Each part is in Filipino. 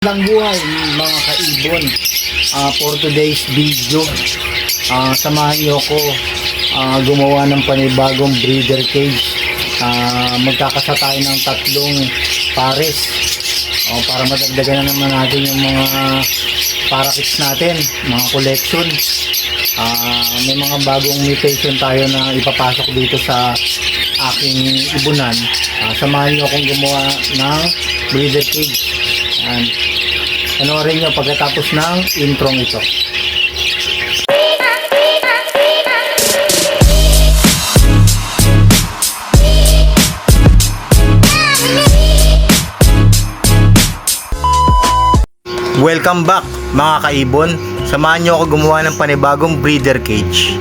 Magandang buhay mga kaibon. For today's video, samahan niyo ako gumawa ng panibagong breeder cage. Magkakasa tayo ng tatlong pares para madagdagan na naman natin yung mga parakits natin, mga collection. May mga bagong mutation tayo na ipapasok dito sa aking ibunan. Samahan niyo akong gumawa ng breeder cage. Panoorin nyo pagkatapos ng intro ito. Welcome back mga kaibon. Samahan nyo ako gumawa ng panibagong breeder cage.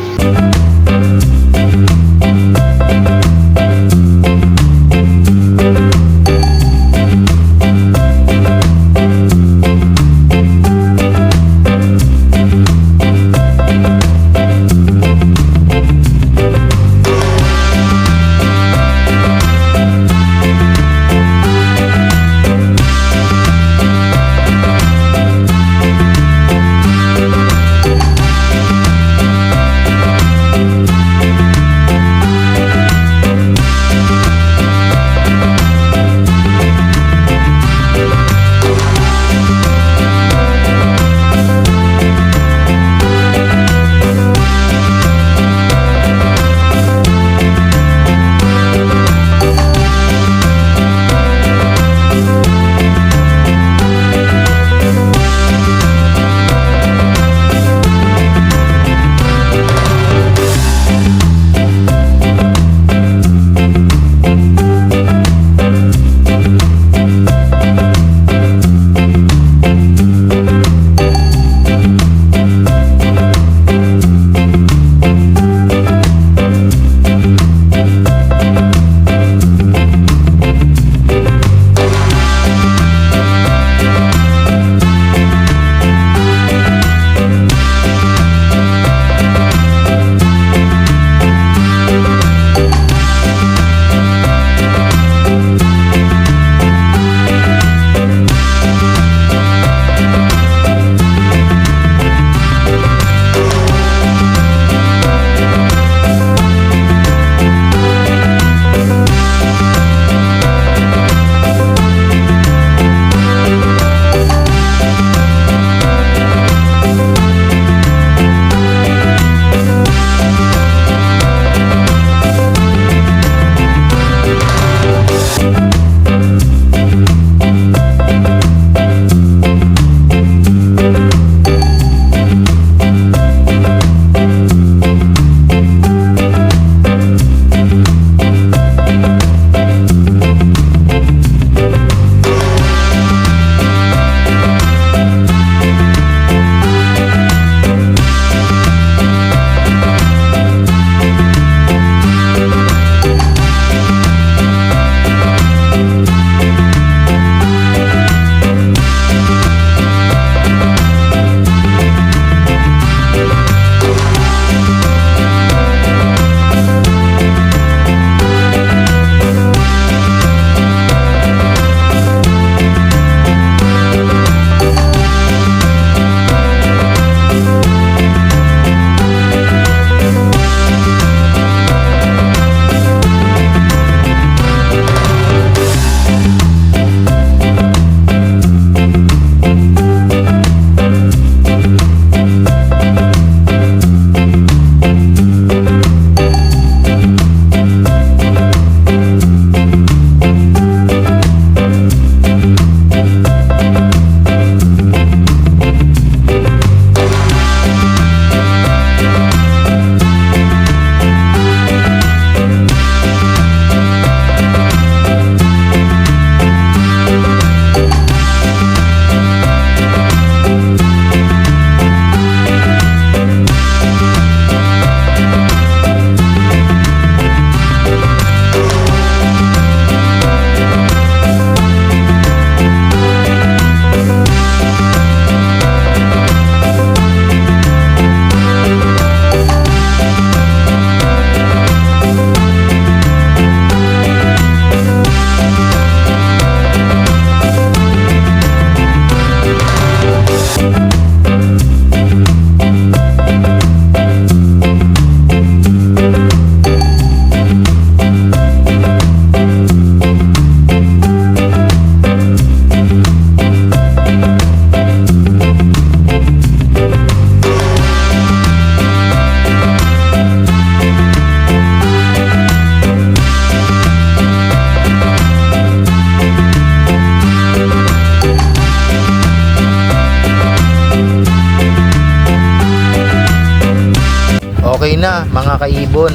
okay na mga kaibon.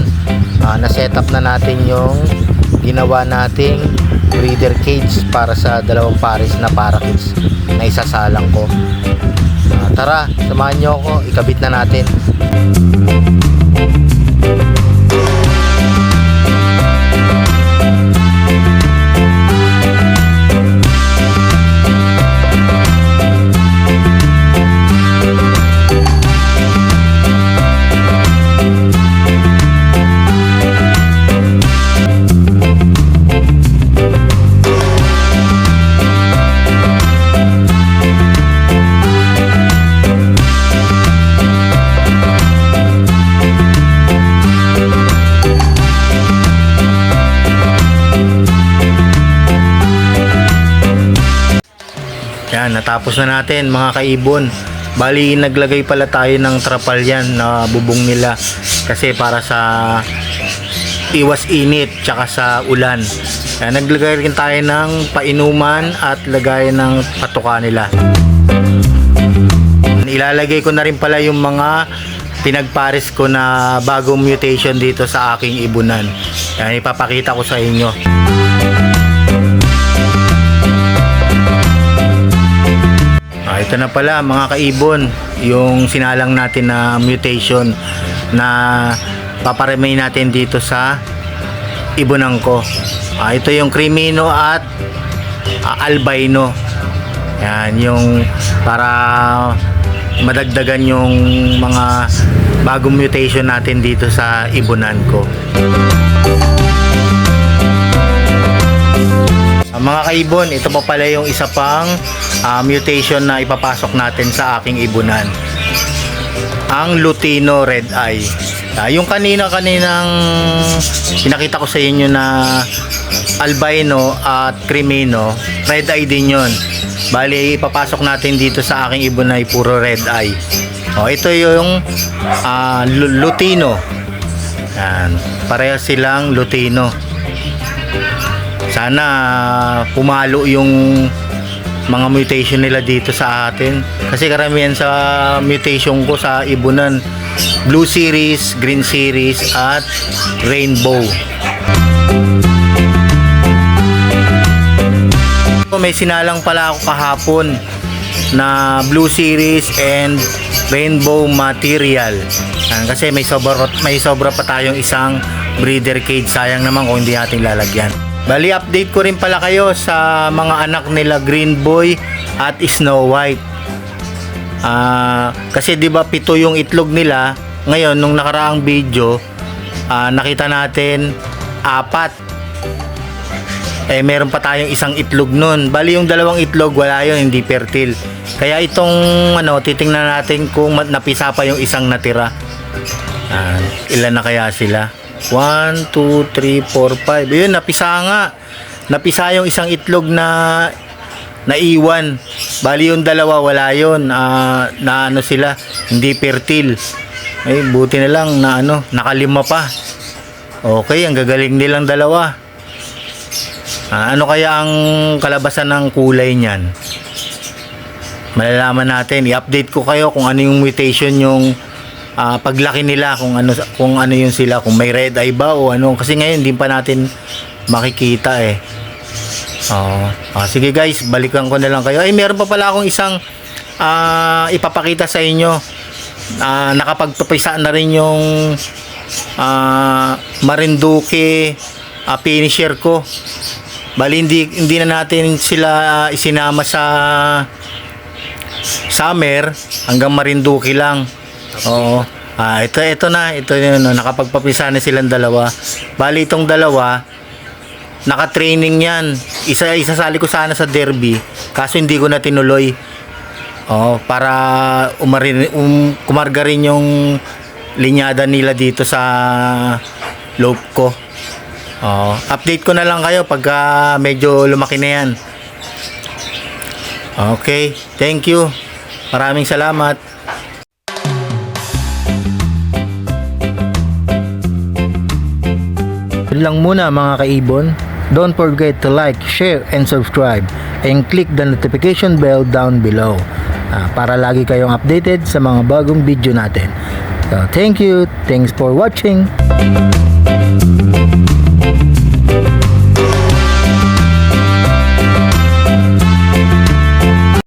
Na-set up na natin yung ginawa nating breeder cage para sa dalawang pares na parakeets na isasalang ko. Tara, samahan nyo ako, ikabit na natin. Yan, natapos na natin mga kaibon. Bali, naglagay pala tayo ng trapalyan na bubong nila kasi para sa iwas init tsaka sa ulan. Yan, naglagay rin tayo ng painuman at lagay ng patuka nila. Ilalagay ko na rin pala yung mga pinagpares ko na bagong mutation dito sa aking ibunan. Yan, ipapakita ko sa inyo. Ito na pala mga kaibon, yung sinalang natin na mutation na paparemay natin dito sa ibunan ko. Ito yung Crimino at Albino. Yan, yung para madagdagan yung mga bagong mutation natin dito sa ibunan ko. Mga kaibon, ito pa pala yung isa pang mutation na ipapasok natin sa aking ibunan. Ang Lutino Red Eye. Yung kaninang pinakita ko sa inyo na Albino at Crimino, Red Eye din yun. Bali, ipapasok natin dito sa aking ibunan ay puro Red Eye. Ito yung Lutino. Yan, pareha silang Lutino. Sana pumalo yung mga mutation nila dito sa atin. Kasi karamihan sa mutation ko sa ibunan, Blue Series, Green Series at Rainbow. May sinalang pala ako kahapon na Blue Series and Rainbow material. Kasi may sobra pa tayong isang breeder cage. Sayang naman kung hindi natin lalagyan. Bali, update ko rin pala kayo sa mga anak nila Green Boy at Snow White. Kasi 'di ba 7 yung itlog nila. Ngayon nung nakaraang video, nakita natin 4. Meron pa tayong isang itlog nun. Bali yung 2 itlog wala yun, hindi fertile. Kaya itong titingnan natin kung napisa pa yung isang natira. Ilan na kaya sila? 1, 2, 3, 4, 5. Ayun, napisa nga. Napisa yung isang itlog na naiwan. Bali yung 2 wala yun. Na sila, hindi fertile. Ay, buti na lang na nakalima pa. Okay, ang gagaling nilang 2. Ano kaya ang kalabasan ng kulay niyan? Malalaman natin. I-update ko kayo kung ano yung mutation yung paglaki nila, kung ano yun sila, kung may red eye ba o ano, kasi ngayon hindi pa natin makikita sige guys, balikan ko na lang kayo. Meron pa pala akong isang ipapakita sa inyo. Nakapagpapisa na rin yung Marinduque finisher ko. Bali hindi na natin sila isinama sa summer, hanggang Marinduque lang. Ito yun, nakapagpapisa na silang 2. Bali itong 2 naka-training yan. Isasali ko sana sa derby, kaso hindi ko na tinuloy. Para kumarga rin yung linyada nila dito sa loop ko. Update ko na lang kayo pagka medyo lumaki na yan. Okay, thank you. Maraming salamat. Yun lang muna mga kaibon. Don't forget to like, share, and subscribe, and click the notification bell down below. para lagi kayong updated sa mga bagong video natin. So, thank you. Thanks for watching.